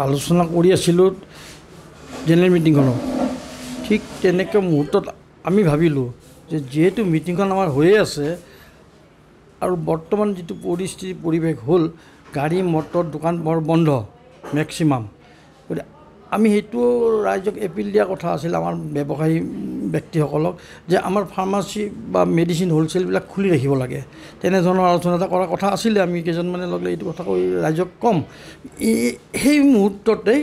আলোচনা কৰি আছিলোঁ জেনেৰেল মিটিংখনত। ঠিক তেনেকৈ মুহূৰ্তত আমি ভাবিলোঁ যে যিহেতু মিটিংখন আমাৰ হৈয়ে আছে আৰু বৰ্তমান যিটো পৰিস্থিতি পৰিৱেশ হ'ল, গাড়ী মটৰ দোকান বৰ বন্ধ মেক্সিমাম, গতিকে আমি সেইটো ৰাইজক এপিল দিয়া কথা আছিল আমাৰ ব্যৱসায়ী ব্যক্তিসকলক যে আমাৰ ফাৰ্মাচী বা মেডিচিন হ'লচেলবিলাক খুলি ৰাখিব লাগে। তেনেধৰণৰ আলোচনা এটা কৰাৰ কথা আছিলে। আমি কেইজনমানে লগ লাগি এইটো কথা কৈ ৰাইজক ক'ম। সেই মুহূৰ্ততেই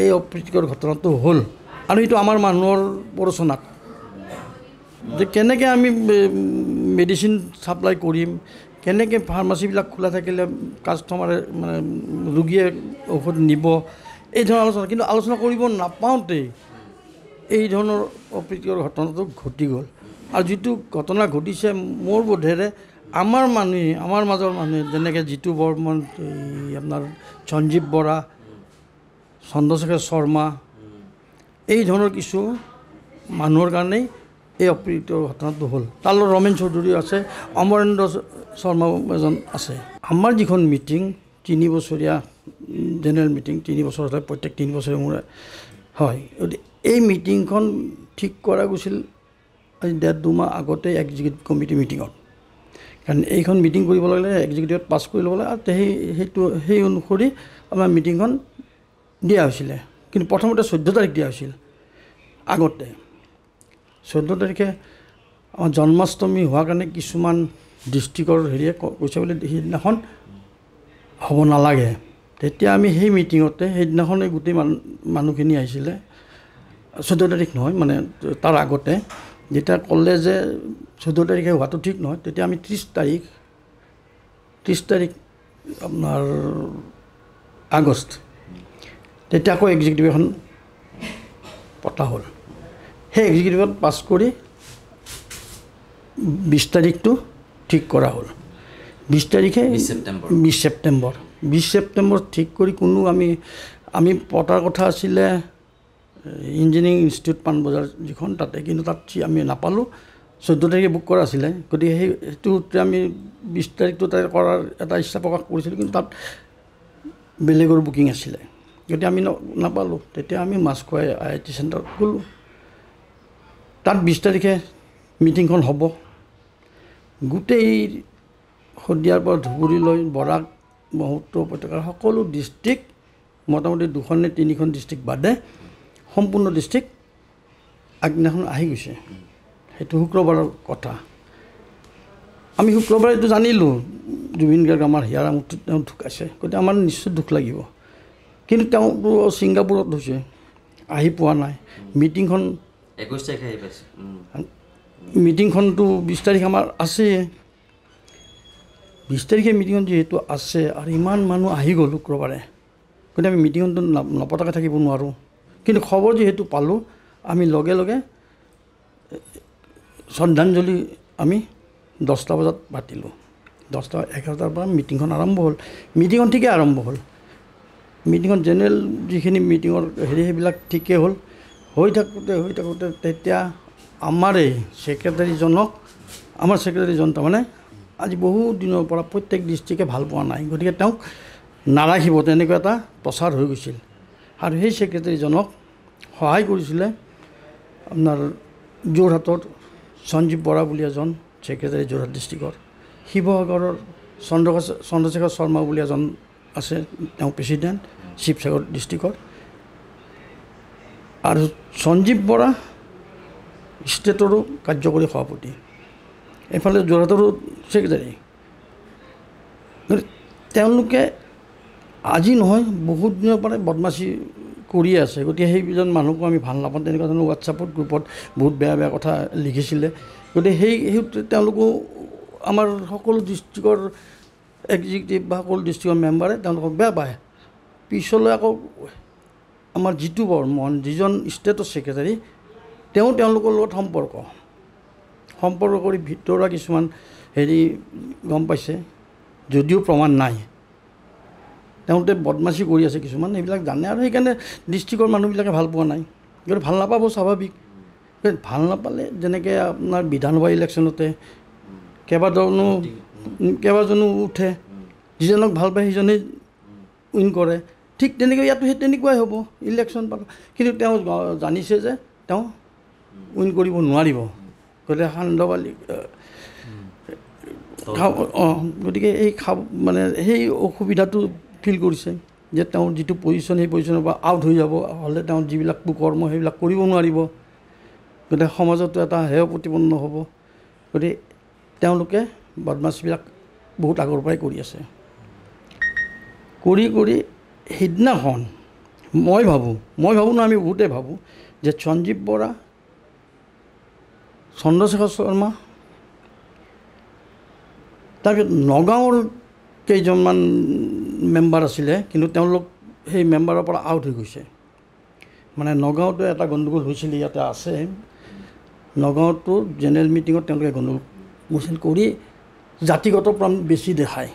এই অপ্ৰীতিকৰ ঘটনাটো হ'ল আৰু এইটো আমাৰ মানুহৰ প্ৰৰোচনাত যে কেনেকৈ আমি মেডিচিন ছাপ্লাই কৰিম, কেনেকৈ ফাৰ্মাচীবিলাক খোলা থাকিলে কাষ্টমাৰে মানে ৰোগীয়ে ঔষধ নিব, এই ধৰণৰ আলোচনা। কিন্তু আলোচনা কৰিব নাপাওঁতেই এই ধৰণৰ অপ্ৰীতিকৰ ঘটনাটো ঘটি গ'ল। আৰু যিটো ঘটনা ঘটিছে মোৰ বোধেৰে আমাৰ মাজৰ মানুহে যেনেকৈ জিতু বৰ্মন, আপোনাৰ সঞ্জীৱ বৰা, চন্দ্ৰশেখৰ শৰ্মা, এই ধৰণৰ কিছু মানুহৰ কাৰণেই এই অপ্ৰীতিকৰ ঘটনাটো হ'ল। তাৰ লগত ৰমেন চৌধুৰী আছে, অমৰেন্দ্ৰ শৰ্মাও এজন আছে। আমাৰ যিখন মিটিং 3 বছৰীয়া জেনেৰেল মিটিং, 3 বছৰত হয়, প্ৰত্যেক 3 বছৰে মূৰে হয়। গতিকে এই মিটিংখন ঠিক কৰা গৈছিল আজি 1.5-2 মাহ আগতে এক্সিকিউটিভ কমিটি মিটিঙত। কাৰণ এইখন মিটিং কৰিব লাগিলে এক্সিকিউটিভত পাছ কৰি ল'ব লাগে আৰু সেই অনুসৰি আমাৰ মিটিংখন দিয়া হৈছিলে। কিন্তু প্ৰথমতে 14 তাৰিখ দিয়া হৈছিল। আগতে 14 তাৰিখে আমাৰ জন্মাষ্টমী হোৱাৰ কাৰণে কিছুমান ডিষ্ট্ৰিক্টৰ হেৰিয়ে কৈছে বোলে সেইদিনাখন হ'ব নালাগে। তেতিয়া আমি সেই মিটিঙতে সেইদিনাখনেই গোটেই মানুহখিনি আহিছিলে। 14 তাৰিখ নহয়, মানে তাৰ আগতে যেতিয়া ক'লে যে 14 তাৰিখে হোৱাটো ঠিক নহয়, তেতিয়া আমি 30 তাৰিখ আপোনাৰ আগষ্ট, তেতিয়া আকৌ এক্সিকিউটিভ এখন পতা হ'ল। সেই এক্সিকিউটিভত পাছ কৰি 20 তাৰিখটো ঠিক কৰা হ'ল। 20 তাৰিখে 20 ছেপ্টেম্বৰ ঠিক কৰি কোনো আমি পতাৰ কথা আছিলে ইঞ্জিনিয়াৰিং ইনষ্টিটিউট পাণবজাৰ যিখন, তাতে। কিন্তু তাত আমি নাপালোঁ। 14 তাৰিখে বুক কৰা আছিলে। গতিকে সেইটোতে আমি 20 তাৰিখটো তাতে কৰাৰ এটা ইচ্ছা প্ৰকাশ কৰিছিলোঁ, কিন্তু তাত বেলেগৰ বুকিং আছিলে। গতিকে আমি নাপালোঁ। তেতিয়া আমি মাছখোৱা IIT চেণ্টাৰত গ'লোঁ। তাত 20 তাৰিখে মিটিংখন হ'ব। গোটেই শদিয়াৰ পৰা ধুবুৰীলৈ, বৰাক, ব্ৰহ্মপুত্ৰ উপত্যকাৰ সকলো ডিষ্ট্ৰিক্ট, মোটামুটি 2খন নে 3খন ডিষ্ট্ৰিক্ট বাদে সম্পূৰ্ণ ডিষ্ট্ৰিক্ট আগদিনাখন আহি গৈছে। সেইটো শুক্ৰবাৰৰ কথা। আমি শুক্ৰবাৰে এইটো জানিলোঁ জুবিন গাৰ্গ আমাৰ হিয়াৰামতিত তেওঁ ঢুকাইছে। গতিকে আমাৰ নিশ্চয় দুখ লাগিব। কিন্তু তেওঁতো ছিংগাপুৰত হৈছে, আহি পোৱা নাই। মিটিংখন 21 তাৰিখে আহি পাইছে। মিটিংখনতো 20 তাৰিখ আমাৰ আছেই। 20 তাৰিখে মিটিংখন যিহেতু আছে আৰু ইমান মানুহ আহি গ'ল শুক্ৰবাৰে, গতিকে আমি মিটিংখনটো নপতাকৈ থাকিব নোৱাৰোঁ। কিন্তু খবৰ যিহেতু পালোঁ, আমি লগে লগে শ্ৰদ্ধাঞ্জলি আমি 10টা বজাত পাতিলোঁ। 10-11টাৰ পৰা মিটিংখন আৰম্ভ হ'ল। মিটিংখন ঠিকেই আৰম্ভ হ'ল। মিটিংখন জেনেৰেল যিখিনি মিটিঙৰ সেইবিলাক ঠিকেই হ'ল। হৈ থাকোঁতে তেতিয়া আমাৰ ছেক্ৰেটাৰীজন তাৰমানে আজি বহু দিনৰ পৰা প্ৰত্যেক ডিষ্ট্ৰিক্টে ভাল পোৱা নাই। গতিকে তেওঁক নাৰাখিব, তেনেকুৱা এটা প্ৰচাৰ হৈ গৈছিল। আৰু সেই ছেক্ৰেটাৰীজনক সহায় কৰিছিলে আপোনাৰ যোৰহাটৰ সঞ্জীৱ বৰা বুলি এজন ছেক্ৰেটাৰী, যোৰহাট ডিষ্ট্ৰিক্টৰ। শিৱসাগৰৰ চন্দ্ৰশেখৰ শৰ্মা বুলি এজন আছে, তেওঁ প্ৰেচিডেণ্ট শিৱসাগৰ ডিষ্ট্ৰিক্টৰ। আৰু সঞ্জীৱ বৰা ষ্টেটৰো কাৰ্যকৰী সভাপতি, এইফালে যোৰহাটৰো ছেক্ৰেটাৰী। তেওঁলোকে আজি নহয় বহুত দিনৰ পৰাই বদমাচি কৰিয়ে আছে। গতিকে সেইজন মানুহকো আমি ভাল নাপাওঁ। তেনেকুৱা ধৰণৰ হোৱাটছআপত গ্ৰুপত বহুত বেয়া বেয়া কথা লিখিছিলে। গতিকে সেই তেওঁলোকো আমাৰ সকলো ডিষ্ট্ৰিক্টৰ এক্সিকিউটিভ বা সকলো ডিষ্ট্ৰিক্টৰ মেম্বাৰে তেওঁলোকক বেয়া পায়। পিছলৈ আকৌ আমাৰ জিতু বৰ্মন, যিজন ষ্টেটৰ ছেক্ৰেটাৰী, তেওঁলোকৰ লগত সম্পৰ্ক কৰি ভিতৰুৱা কিছুমান গম পাইছে, যদিও প্ৰমাণ নাই। তেওঁলোকে বদমাচি কৰি আছে কিছুমান, এইবিলাক জানে। আৰু সেইকাৰণে ডিষ্ট্ৰিক্টৰ মানুহবিলাকে ভাল পোৱা নাই। গতিকে ভাল নাপাব স্বাভাৱিক। ভাল নাপালে যেনেকৈ আপোনাৰ বিধানসভা ইলেকশ্যনতে কেইবাজনো উঠে, যিজনক ভাল পায় সেইজনেই উইন কৰে। ঠিক তেনেকৈ ইয়াতো সেই তেনেকুৱাই হ'ব ইলেকশ্যন পাব কিন্তু তেওঁ জানিছে যে তেওঁ উইন কৰিব নোৱাৰিব গতিকে সান্দবালি গতিকে এই মানে সেই অসুবিধাটো ফিল কৰিছে যে তেওঁৰ যিটো পজিশ্যন সেই পজিশ্যনৰ পৰা আউট হৈ যাব হ'লে তেওঁ যিবিলাক কুকৰ্ম সেইবিলাক কৰিব নোৱাৰিব গতিকে সমাজতো এটা হেয় প্ৰতিপন্ন হ'ব গতিকে তেওঁলোকে বদমাছবিলাক বহুত আগৰ পৰাই কৰি আছে কৰি সিদিনাখন মই ভাবোঁ ন আমি বহুতে ভাবোঁ যে সঞ্জীৱ বৰা চন্দ্ৰশেখৰ শৰ্মা তাৰপিছত নগাঁৱৰ কেইজনমান মেম্বাৰ আছিলে কিন্তু তেওঁলোক সেই মেম্বাৰৰ পৰা আউট হৈ গৈছে মানে নগাঁৱতো এটা গণ্ডগোল হৈছিলে ইয়াতে আছে নগাঁৱতো জেনেৰেল মিটিঙত তেওঁলোকে গণ্ডগোল কৰি জাতিগত প্ৰাণ বেছি দেখায়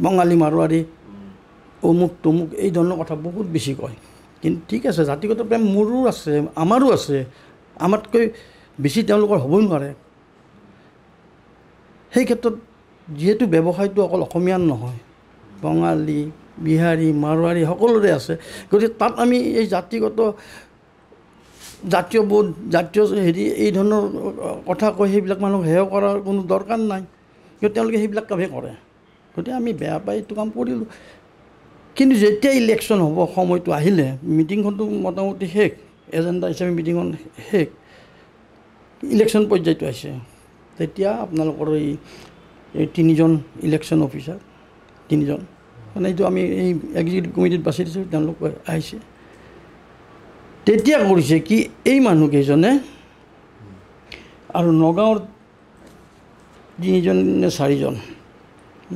বঙালী মাৰোৱাৰী অমুক তমুক এই ধৰণৰ কথা বহুত বেছি কয় কিন্তু ঠিক আছে জাতিগত প্ৰেম মোৰো আছে আমাৰো আছে আমাতকৈ বেছি তেওঁলোকৰ হ'বই নোৱাৰে সেই ক্ষেত্ৰত যিহেতু ব্যৱসায়টো অকল অসমীয়াৰ নহয় বঙালী বিহাৰী মাৰোৱাৰী সকলোৰে আছে গতিকে তাত আমি এই জাতিগত জাতীয় বোধ জাতীয় এই ধৰণৰ কথা কৈ সেইবিলাক মানুহক হেয় কৰাৰ কোনো দৰকাৰ নাই কিন্তু তেওঁলোকে সেইবিলাক কামেই কৰে গতিকে আমি বেয়া পাই এইটো কাম কৰিলোঁ কিন্তু যেতিয়া ইলেকশ্যন হ'ব সময়টো আহিলে মিটিংখনটো মোটামুটি শেষ এজেণ্ডা হিচাপে মিটিংখন শেষ ইলেকশ্যন পৰ্যায়টো আহিছে তেতিয়া আপোনালোকৰ এই তিনিজন ইলেকশ্যন অফিচাৰ তিনিজন মানে এইটো আমি এই এক্সিকিউটিভ কমিটিত বাছি দিছোঁ তেওঁলোক আহিছে তেতিয়া কৰিছে কি এই মানুহকেইজনে আৰু নগাঁৱৰ তিনিজন নে চাৰিজন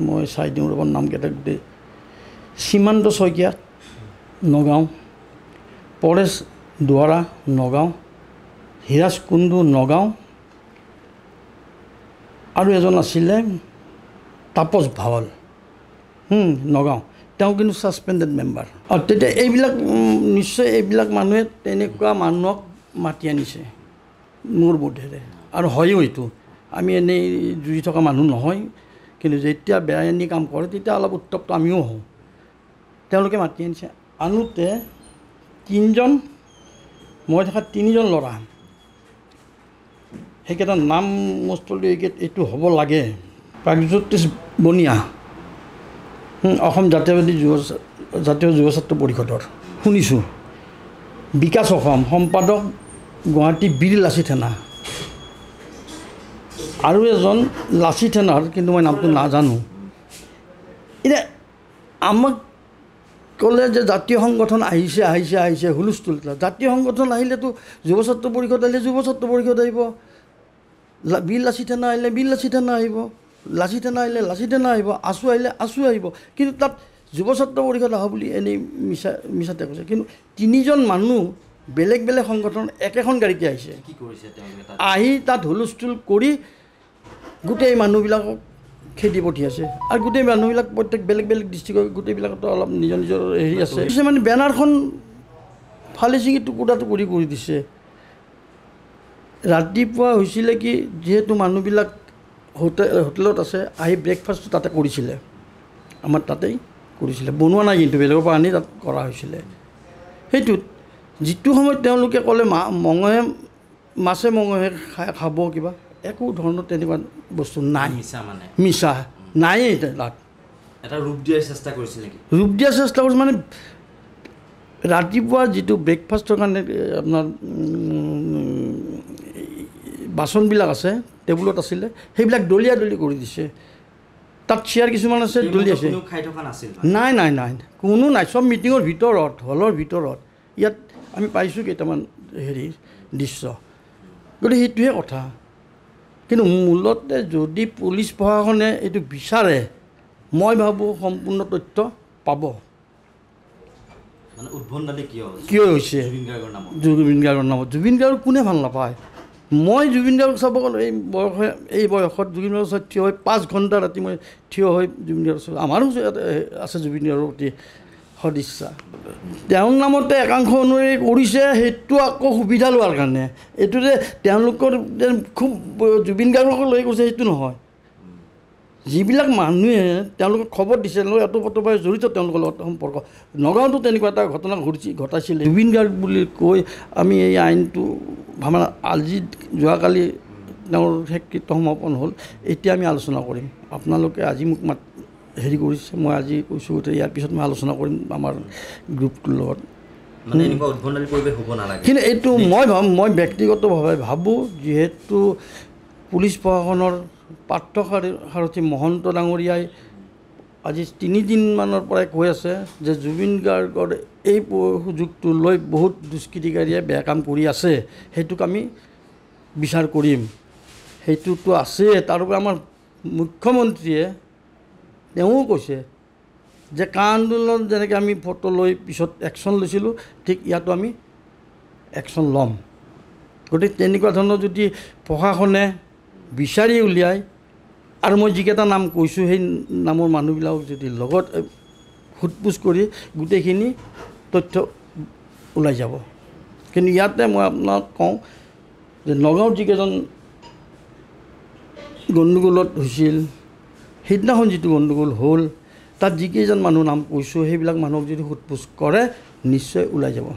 মই চাই দিওঁ ৰ'ব নামকেইটা গোটেই সীমান্ত শইকীয়া নগাঁও পৰেশ দুৱাৰা নগাঁও হিৰাজ কুণ্ডু নগাঁও আৰু এজন আছিলে তাপস ভাৱল নগাঁও তেওঁ কিন্তু ছাছপেণ্ডেড মেম্বাৰ আৰু তেতিয়া এইবিলাক নিশ্চয় এইবিলাক মানুহে তেনেকুৱা মানুহক মাতি আনিছে মোৰ বোধেৰে আৰু হয়ো এইটো আমি এনেই যুঁজি থকা মানুহ নহয় কিন্তু যেতিয়া বেআইনী কাম কৰে তেতিয়া অলপ উত্তপ্ত আমিও হওঁ তেওঁলোকে মাতি আনিছে আনোতে তিনিজন মই থকা তিনিজন ল'ৰা সেইকেইটা নাম মস্তলি এইটো হ'ব লাগে প্ৰাগজ্যোতিষ বনিয়া অসম জাতীয় যুৱ ছাত্ৰ পৰিষদৰ শুনিছোঁ বিকাশ অসম সম্পাদক গুৱাহাটী বীৰ লাচি থানা আৰু এজন লাচি থানাৰ কিন্তু মই নামটো নাজানো এতিয়া আমাক ক'লে যে জাতীয় সংগঠন আহিছে হুলস্থুল জাতীয় সংগঠন আহিলেতো যুৱ ছাত্ৰ পৰিষদ আহিলে যুৱ ছাত্ৰ পৰিষদ আহিব বীৰ লাচি থানা আহিলে বীৰ লাচি থানা আহিব লাচি থানা আহিলে লাচি থানা আহিব আছু আহিলে আছু আহিব কিন্তু তাত যুৱ ছাত্ৰ পৰিষদ অহা বুলি এনেই মিছাতে কৈছে কিন্তু তিনিজন মানুহ বেলেগ বেলেগ সংগঠন একেখন গাড়ীতে আহিছে আহি তাত হুলস্থুল কৰি গোটেই মানুহবিলাকক খেদি পঠিয়াইছে আৰু গোটেই মানুহবিলাক প্ৰত্যেক বেলেগ বেলেগ ডিষ্ট্ৰিক্টৰ গোটেইবিলাকতো অলপ নিজৰ নিজৰ হেৰি আছে মানে বেনাৰখন ফালি ছিঙি টুকুৰা টুকুৰি কৰি দিছে ৰাতিপুৱা হৈছিলে কি যিহেতু মানুহবিলাক হোটেলত আছে আহি ব্ৰেকফাষ্টটো তাতে কৰিছিলে আমাৰ তাতেই কৰিছিলে বনোৱা নাই কিন্তু বেলেগৰ পৰা আনি তাত কৰা হৈছিলে সেইটোত যিটো সময়ত তেওঁলোকে ক'লে মাছে মঙহে খাব কিবা একো ধৰণৰ তেনেকুৱা বস্তু নাই মিছা নায়েই তাত এটা ৰূপ দিয়াৰ চেষ্টা কৰিছিল নেকি ৰূপ দিয়াৰ চেষ্টা কৰিছে মানে ৰাতিপুৱা যিটো ব্ৰেকফাষ্টৰ কাৰণে আপোনাৰ বাচনবিলাক আছে টেবুলত আছিলে সেইবিলাক দলিয়া দলি কৰি দিছে তাত চেয়াৰ কিছুমান আছে দলিয়াইছে নাই নাই নাই কোনো নাই চব মিটিঙৰ ভিতৰত হলৰ ভিতৰত ইয়াত আমি পাইছোঁ কেইটামান হেৰি দৃশ্য গতিকে সেইটোহে কথা কিন্তু মূলতে যদি পুলিচ প্ৰশাসনে এইটো বিচাৰে মই ভাবোঁ সম্পূৰ্ণ তথ্য পাব কিয় হৈছে জুবিন গাৰ্গৰ নামত জুবিন গাৰ্গ কোনে ভাল নাপায় মই জুবিন গাৰ্গক চাব গ'লোঁ এই বয়সত জুবিন গাৰ্গৰ ওচৰত থিয় হৈ 5 ঘণ্টা ৰাতি মই থিয় হৈ জুবিন গাৰ্গৰ ওচৰত আমাৰো আছে জুবিন গাৰ্গৰ প্ৰতি সদিচ্ছা তেওঁৰ নামতে একাংশ অনুযায়ী কৰিছে সেইটো আকৌ সুবিধা লোৱাৰ কাৰণে এইটো যে তেওঁলোকৰ খুব জুবিন গাৰ্গক লৈ কৰিছে সেইটো নহয় যিবিলাক মানুহে তেওঁলোকে খবৰ দিছে তেওঁলোকে ওতঃপ্ৰোতভাৱে জড়িত তেওঁলোকৰ লগত সম্পৰ্ক নগাঁৱতো তেনেকুৱা এটা ঘটনা ঘটাইছিলে জুবিন গাৰ্গ বুলি কৈ আমি এই আইনটো আমাৰ আজি যোৱাকালি তেওঁৰ শেষকৃত্য সমাপন হ'ল এতিয়া আমি আলোচনা কৰিম আপোনালোকে আজি মোক হেৰি কৰিছে মই আজি কৈছোঁ গতিকে ইয়াৰ পিছত মই আলোচনা কৰিম আমাৰ গ্ৰুপটোৰ লগত মানে এনেকুৱা উদ্ভণ্ডালী পৰিৱেশ হ'ব নালাগে কিন্তু এইটো মই ব্যক্তিগতভাৱে ভাবোঁ যিহেতু পুলিচ প্ৰশাসনৰ পাৰ্থ সাৰথী মহন্ত ডাঙৰীয়াই আজি 3 দিনমানৰ পৰাই কৈ আছে যে জুবিন গাৰ্গৰ এই সুযোগটো লৈ বহুত দুষ্কৃতিকাৰীয়ে বেয়া কাম কৰি আছে সেইটোক আমি বিচাৰ কৰিম সেইটোতো আছে তাৰোপৰি আমাৰ মুখ্যমন্ত্ৰীয়ে তেওঁ কৈছে যে কা আন্দোলনত যেনেকৈ আমি ফটো লৈ পিছত একশ্যন লৈছিলোঁ ঠিক ইয়াতো আমি একশ্যন ল'ম গতিকে তেনেকুৱা ধৰণৰ যদি প্ৰশাসনে বিচাৰি উলিয়ায় আৰু মই যিকেইটা নাম কৈছোঁ সেই নামৰ মানুহবিলাকক যদি লগত সোধ-পোছ কৰি গোটেইখিনি তথ্য ওলাই যাব কিন্তু ইয়াতে মই আপোনাক কওঁ যে নগাঁৱত যিকেইজন গণ্ডগোলত হৈছিল সেইদিনাখন যিটো গণ্ডগোল হ'ল তাত যিকেইজন মানুহ নাম কৈছোঁ সেইবিলাক মানুহক যদি সোধ-পোছ কৰে নিশ্চয় ওলাই যাব